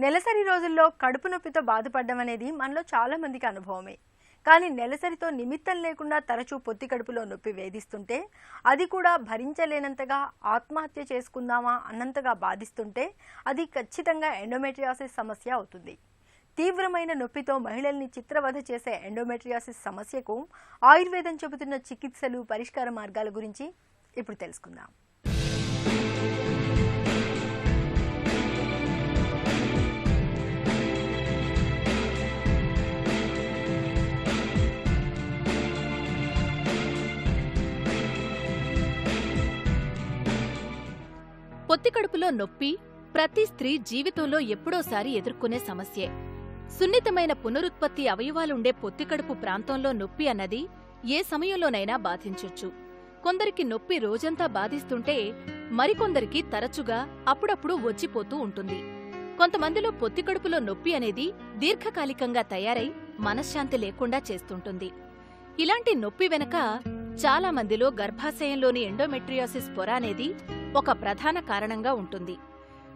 నెలసరి రోజుల్లో కడుపు నొప్పితో బాధపడడం అనేది మనలో చాలా మందికి అనుభవమే. కానీ నెలసరితో నిమిత్తం లేకుండా తరచూ పొత్తి కడుపులో నొప్పి వేధిస్తుంటే, అది కూడా భరించలేనంతగా ఆత్మహత్య చేసుకుందామా అన్నంతగా బాధిస్తుంటే, అది ఖచ్చితంగా ఎండోమెట్రియాసిస్ సమస్య అవుతుంది. తీవ్రమైన నొప్పితో మహిళల్ని చిత్రవధ చేసే ఎండోమెట్రియాసిస్ సమస్యకు ఆయుర్వేదం చెబుతున్న చికిత్సలు, పరిష్కార మార్గాల గురించి ఇప్పుడు తెలుసుకుందాం. పొత్తికడుపులో నొప్పి ప్రతి స్త్రీ జీవితంలో ఎప్పుడోసారి ఎదుర్కొనే సమస్యే. సున్నితమైన పునరుత్పత్తి అవయవాలుండే పొత్తికడుపు ప్రాంతంలో నొప్పి అన్నది ఏ సమయంలోనైనా బాధించొచ్చు. కొందరికి నొప్పి రోజంతా బాధిస్తుంటే మరికొందరికి తరచుగా అప్పుడప్పుడు వచ్చిపోతూ ఉంటుంది. కొంతమందిలో పొత్తికడుపులో నొప్పి అనేది దీర్ఘకాలికంగా తయారై మనశ్శాంతి లేకుండా చేస్తుంటుంది. ఇలాంటి నొప్పి వెనక చాలా మందిలో గర్భాశయంలోని ఎండోమెట్రియాసిస్ పొర అనేది ఒక ప్రధాన కారణంగా ఉంటుంది.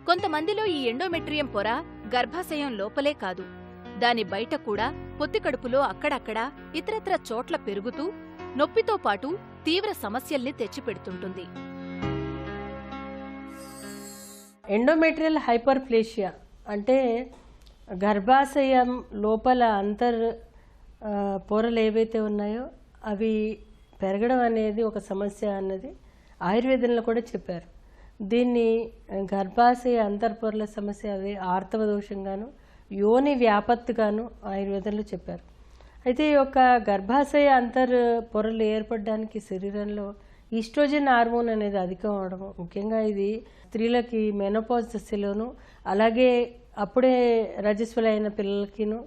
కొంతమందిలో ఈ ఎండోమెట్రియం పొర గర్భాశయం లోపలే కాదు, దాని బయట కూడా పొత్తికడుపులో అక్కడక్కడా ఇతరత్ర చోట్ల పెరుగుతూ నొప్పితో పాటు తీవ్ర సమస్యల్ని తెచ్చిపెడుతుంటుంది. ఎండోమెట్రియల్ హైపర్ప్లేషియా అంటే గర్భాశయం లోపల పొరలు ఏవైతే ఉన్నాయో అవి పెరగడం అనేది ఒక సమస్య అన్నది ఆయుర్వేదంలో కూడా చెప్పారు. దీన్ని గర్భాశయ అంతర్పొరల సమస్య, అది ఆర్తవ దోషంగాను, యోని వ్యాపత్తుగాను ఆయుర్వేదంలో చెప్పారు. అయితే ఈ యొక్క గర్భాశయ పొరలు ఏర్పడడానికి శరీరంలో ఈస్ట్రోజన్ హార్మోన్ అనేది అధికం అవడము, ముఖ్యంగా ఇది స్త్రీలకి మెనోపాజ్ దశలోను, అలాగే అప్పుడే రజస్వలైన పిల్లలకిను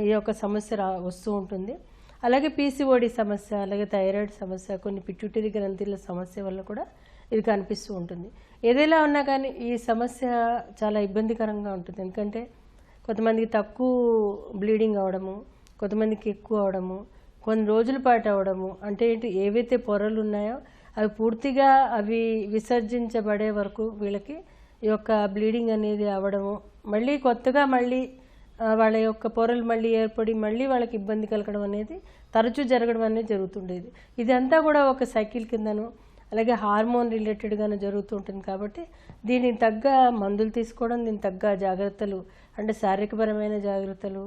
ఈ యొక్క సమస్య వస్తూ ఉంటుంది. అలాగే పీసీఓడి సమస్య, అలాగే థైరాయిడ్ సమస్య, కొన్ని పిట్యూటరీ గ్రంథుల సమస్య వల్ల కూడా ఇది కనిపిస్తూ ఉంటుంది. ఏదైనా ఉన్నా కానీ ఈ సమస్య చాలా ఇబ్బందికరంగా ఉంటుంది. ఎందుకంటే కొంతమందికి తక్కువ బ్లీడింగ్ అవడము, కొంతమందికి ఎక్కువ అవడము, కొన్ని రోజుల పాటు అవడము, అంటే ఏవైతే పొరలు ఉన్నాయో అవి పూర్తిగా విసర్జించబడే వరకు వీళ్ళకి ఈ యొక్క బ్లీడింగ్ అనేది అవడము, మళ్ళీ కొత్తగా వాళ్ళ యొక్క పొరలు మళ్ళీ ఏర్పడి మళ్ళీ వాళ్ళకి ఇబ్బంది కలగడం అనేది తరచూ జరగడం అనేది జరుగుతుండేది. ఇదంతా కూడా ఒక సైకిల్ కిందను, అలాగే హార్మోన్ రిలేటెడ్గాను జరుగుతూ ఉంటుంది. కాబట్టి దీనికి తగ్గ మందులు తీసుకోవడం, దీనికి తగ్గ జాగ్రత్తలు అంటే శారీరకపరమైన జాగ్రత్తలు,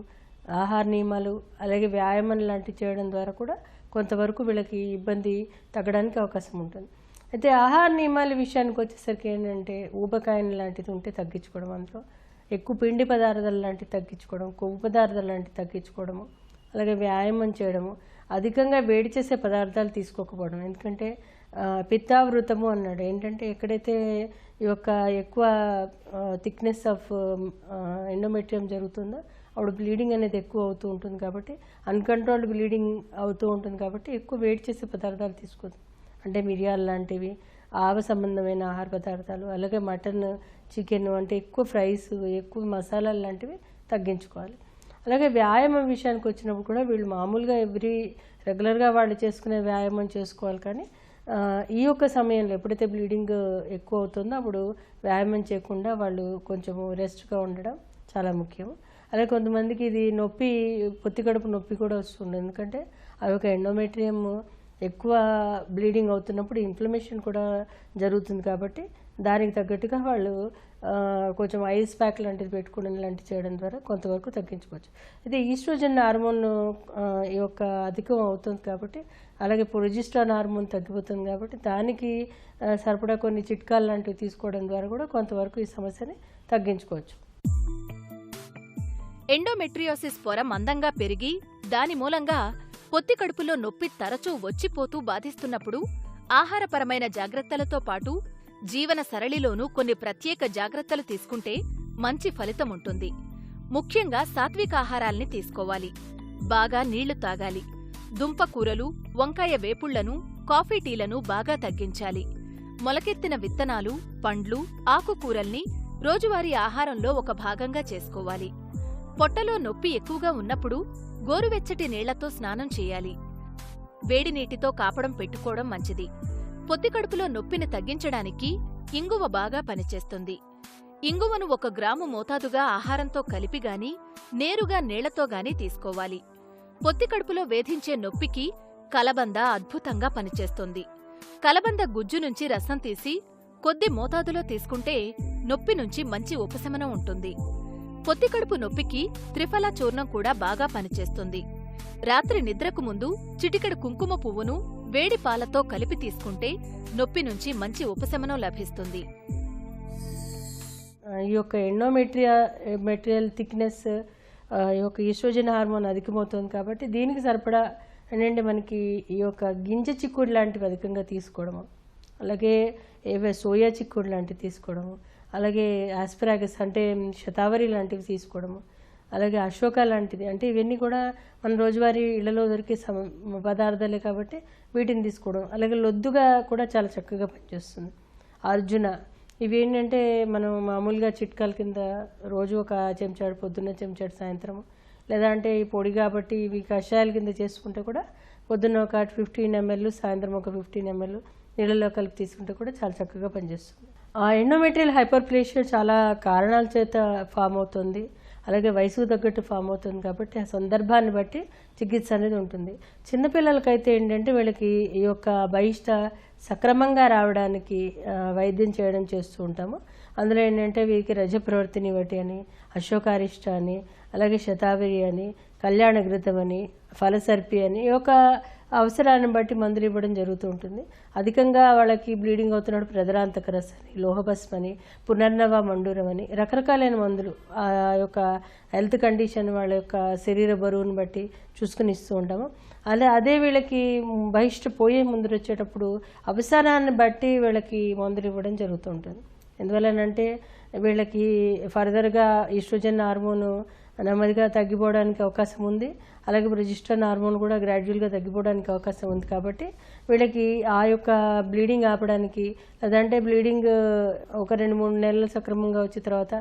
ఆహార నియమాలు, అలాగే వ్యాయామం లాంటివి చేయడం ద్వారా కూడా కొంతవరకు వీళ్ళకి ఇబ్బంది తగ్గడానికి అవకాశం ఉంటుంది. అయితే ఆహార నియమాల విషయానికి వచ్చేసరికి ఏంటంటే ఊబకాయం లాంటిది ఉంటే తగ్గించుకోవడం, అందులో ఎక్కువ పిండి పదార్థాలు లాంటివి తగ్గించుకోవడం, కొవ్వు పదార్థాలు లాంటివి తగ్గించుకోవడము, అలాగే వ్యాయామం చేయడము, అధికంగా వేడి చేసే పదార్థాలు తీసుకోకపోవడం. ఎందుకంటే పిత్తావృతము అన్నాడు, ఏంటంటే ఎక్కడైతే ఈ యొక్క ఎక్కువ థిక్నెస్ ఆఫ్ ఎండోమెట్రియం జరుగుతుందో అప్పుడు బ్లీడింగ్ అనేది ఎక్కువ అవుతూ ఉంటుంది. కాబట్టి అన్కంట్రోల్డ్ బ్లీడింగ్ అవుతూ ఉంటుంది. కాబట్టి ఎక్కువ వేడి చేసే పదార్థాలు తీసుకోదు, అంటే మిరియాలు లాంటివి, ఆవ సంబంధమైన ఆహార పదార్థాలు, అలాగే మటన్, చికెన్ అంటే ఎక్కువ ఫ్రైస్, ఎక్కువ మసాలాలు లాంటివి తగ్గించుకోవాలి. అలాగే వ్యాయామం విషయానికి వచ్చినప్పుడు కూడా వీళ్ళు మామూలుగా రెగ్యులర్గా వాళ్ళు చేసుకునే వ్యాయామం చేసుకోవాలి. కానీ ఈ యొక్క సమయంలో ఎప్పుడైతే బ్లీడింగ్ ఎక్కువ అవుతుందో అప్పుడు వ్యాయామం చేయకుండా వాళ్ళు కొంచెము రెస్ట్గా ఉండడం చాలా ముఖ్యం. అలాగే కొంతమందికి ఇది పొత్తికడుపు నొప్పి కూడా వస్తుంది. ఎందుకంటే ఆ యొక్క ఎండోమెట్రియం ఎక్కువ బ్లీడింగ్ అవుతున్నప్పుడు ఇన్ఫ్లమేషన్ కూడా జరుగుతుంది. కాబట్టి దానికి తగ్గట్టుగా వాళ్ళు కొంచెం ఐస్ ప్యాక్ లాంటిది పెట్టుకోవడం లాంటివి చేయడం ద్వారా కొంతవరకు తగ్గించుకోవచ్చు. అయితే ఈస్ట్రోజన్ హార్మోన్ ఈ యొక్క అధికం అవుతుంది కాబట్టి, అలాగే ప్రొజెస్ట్రాన్ హార్మోన్ తగ్గిపోతుంది కాబట్టి దానికి సరిపడా కొన్ని చిట్కాలు లాంటివి తీసుకోవడం ద్వారా కూడా కొంతవరకు ఈ సమస్యని తగ్గించుకోవచ్చు. ఎండోమెట్రియోసిస్ పొర మందంగా పెరిగి దాని మూలంగా పొత్తికడుపులో నొప్పి తరచూ వచ్చిపోతూ బాధిస్తున్నప్పుడు ఆహారపరమైన జాగ్రత్తలతో పాటు జీవన సరళిలోనూ కొన్ని ప్రత్యేక జాగ్రత్తలు తీసుకుంటే మంచి ఫలితముంటుంది. ముఖ్యంగా సాత్వికాహారాల్ని తీసుకోవాలి, బాగా నీళ్లు తాగాలి, దుంపకూరలు, వంకాయ వేపుళ్లను, కాఫీ టీలను బాగా తగ్గించాలి. మొలకెత్తిన విత్తనాలు, పండ్లు, ఆకుకూరల్ని రోజువారీ ఆహారంలో ఒక భాగంగా చేసుకోవాలి. పొట్టలో నొప్పి ఎక్కువగా ఉన్నప్పుడు గోరువెచ్చటి నీళ్లతో స్నానం చేయాలి. వేడినీటితో కాపడం పెట్టుకోవడం మంచిది. పొత్తికడుపులో నొప్పిని తగ్గించడానికి ఇంగువ బాగా పనిచేస్తుంది. ఇంగువను 1 గ్రాము మోతాదుగా ఆహారంతో కలిపి గాని నేరుగా నీళ్లతో గాని తీసుకోవాలి. పొత్తికడుపులో వేధించే నొప్పికి కలబంద అద్భుతంగా పనిచేస్తుంది. కలబంద గుజ్జు నుంచి రసం తీసి కొద్ది మోతాదులో తీసుకుంటే నొప్పి నుంచి మంచి ఉపశమనం ఉంటుంది. పొత్తికడుపు నొప్పికి త్రిఫలా చూర్ణం కూడా బాగా పనిచేస్తుంది. రాత్రి నిద్రకు ముందు చిటికెడు కుంకుమ పువ్వును వేడి పాలతో కలిపి తీసుకుంటే నొప్పి నుంచి మంచి ఉపశమనం లభిస్తుంది. ఈ యొక్క మెటీరియల్ థిక్నెస్, ఈ యొక్క ఈస్ట్రోజన్ హార్మోన్ అధికమవుతుంది కాబట్టి దీనికి సరిపడా ఏంటంటే మనకి ఈ యొక్క గింజ చిక్కుడు లాంటివి అధికంగా తీసుకోవడము, అలాగే సోయా చిక్కుడు లాంటివి తీసుకోవడము, అలాగే ఆస్పరాగస్ అంటే శతావరి లాంటివి తీసుకోవడము, అలాగే అశోక లాంటిది, అంటే ఇవన్నీ కూడా మన రోజువారీ ఇళ్లలో దొరికే పదార్థాలే కాబట్టి వీటిని తీసుకోవడం. అలాగే లొద్దుగా కూడా చాలా చక్కగా పనిచేస్తుంది. అర్జున, ఇవి ఏంటంటే మనం మామూలుగా చిట్కాల కింద రోజు ఒక చెంచాడు పొద్దున్న, చెంచాడు సాయంత్రం, లేదా అంటే ఈ పొడి కాబట్టి ఇవి కషాయాల కింద చేసుకుంటే కూడా పొద్దున్న ఒక 15 ml, సాయంత్రం ఒక 15 ml నీళ్ళలో కలిపి తీసుకుంటే కూడా చాలా చక్కగా పనిచేస్తుంది. ఆ ఎండోమెట్రియల్ హైపర్ప్లేషియా చాలా కారణాల చేత ఫామ్ అవుతుంది, అలాగే వయసుకు తగ్గట్టు ఫామ్ అవుతుంది కాబట్టి ఆ సందర్భాన్ని బట్టి చికిత్స అనేది ఉంటుంది. చిన్నపిల్లలకైతే ఏంటంటే వీళ్ళకి ఈ యొక్క బహిష్ట సక్రమంగా రావడానికి వైద్యం చేయడం చేస్తూ ఉంటాము. అందులో ఏంటంటే వీరికి రజప్రవర్తిని బట్టి అని, అశోకారిష్ట అని, అలాగే శతావరి అని, కళ్యాణ ఘృతం అని, ఫలసర్పి అని ఈ యొక్క అవసరాన్ని బట్టి మందులు ఇవ్వడం జరుగుతూ ఉంటుంది. అధికంగా వాళ్ళకి బ్లీడింగ్ అవుతున్నప్పుడు ప్రదరాంతక రస అని, లోహభస్మ అని, పునర్నవ మండూరం అని రకరకాలైన మందులు ఆ యొక్క హెల్త్ కండిషన్ వాళ్ళ యొక్క శరీర బరువును బట్టి చూసుకుని ఇస్తూ ఉంటాము. అదే వీళ్ళకి బహిష్ట పోయే మందులు వచ్చేటప్పుడు అవసరాన్ని బట్టి వీళ్ళకి మందులు ఇవ్వడం జరుగుతూ ఉంటుంది. ఎందువల్లనంటే వీళ్ళకి ఫర్దర్గా ఈస్ట్రోజన్ హార్మోన్ నెమ్మదిగా తగ్గిపోవడానికి అవకాశం ఉంది, అలాగే ప్రొజెస్టరాన్ హార్మోన్ కూడా గ్రాడ్యువల్గా తగ్గిపోవడానికి అవకాశం ఉంది. కాబట్టి వీళ్ళకి ఆ యొక్క బ్లీడింగ్ ఆపడానికి, లేదంటే బ్లీడింగ్ ఒక 2-3 నెలలు సక్రమంగా వచ్చిన తర్వాత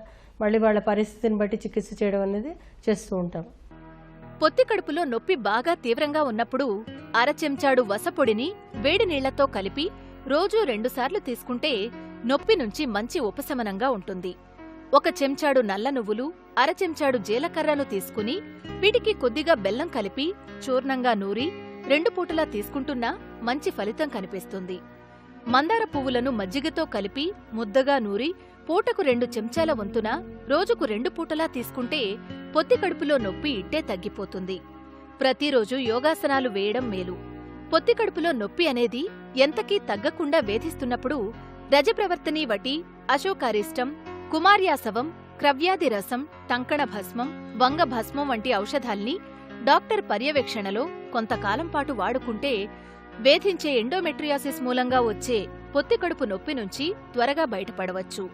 మళ్ళీ వాళ్ళ పరిస్థితిని బట్టి చికిత్స చేయడం అనేది చేస్తూ ఉంటాం. పొత్తికడుపులో నొప్పి బాగా తీవ్రంగా ఉన్నప్పుడు అరచెంచాడు వసపొడిని వేడి నీళ్లతో కలిపి రోజూ 2 సార్లు తీసుకుంటే నొప్పి నుంచి మంచి ఉపశమనంగా ఉంటుంది. 1 చెంచాడు నల్ల నువ్వులు, అరచెంచాడు జీలకర్రను తీసుకుని వీటికి కొద్దిగా బెల్లం కలిపి చూర్ణంగా నూరి 2 పూటలా తీసుకుంటున్నా మంచి ఫలితం కనిపిస్తుంది. మందార పువ్వులను మజ్జిగతో కలిపి ముద్దగా నూరి పూటకు 2 చెంచాల వంతున రోజుకు 2 పూటలా తీసుకుంటే పొత్తికడుపులో నొప్పి ఇట్టే తగ్గిపోతుంది. ప్రతిరోజు యోగాసనాలు వేయడం మేలు. పొత్తికడుపులో నొప్పి అనేది ఎంతకీ తగ్గకుండా వేధిస్తున్నప్పుడు రజప్రవర్తని వటి, అశోకారిష్టం, కుమార్యాసవం, క్రవ్యాది రసం, టంకణ భస్మం, వంగ భస్మం వంటి ఔషధాల్ని డాక్టర్ పర్యవేక్షణలో కొంతకాలం పాటు వాడుకుంటే వేధించే ఎండోమెట్రియాసిస్ మూలంగా వచ్చే పొత్తికడుపు నొప్పి నుంచి త్వరగా బయటపడవచ్చు.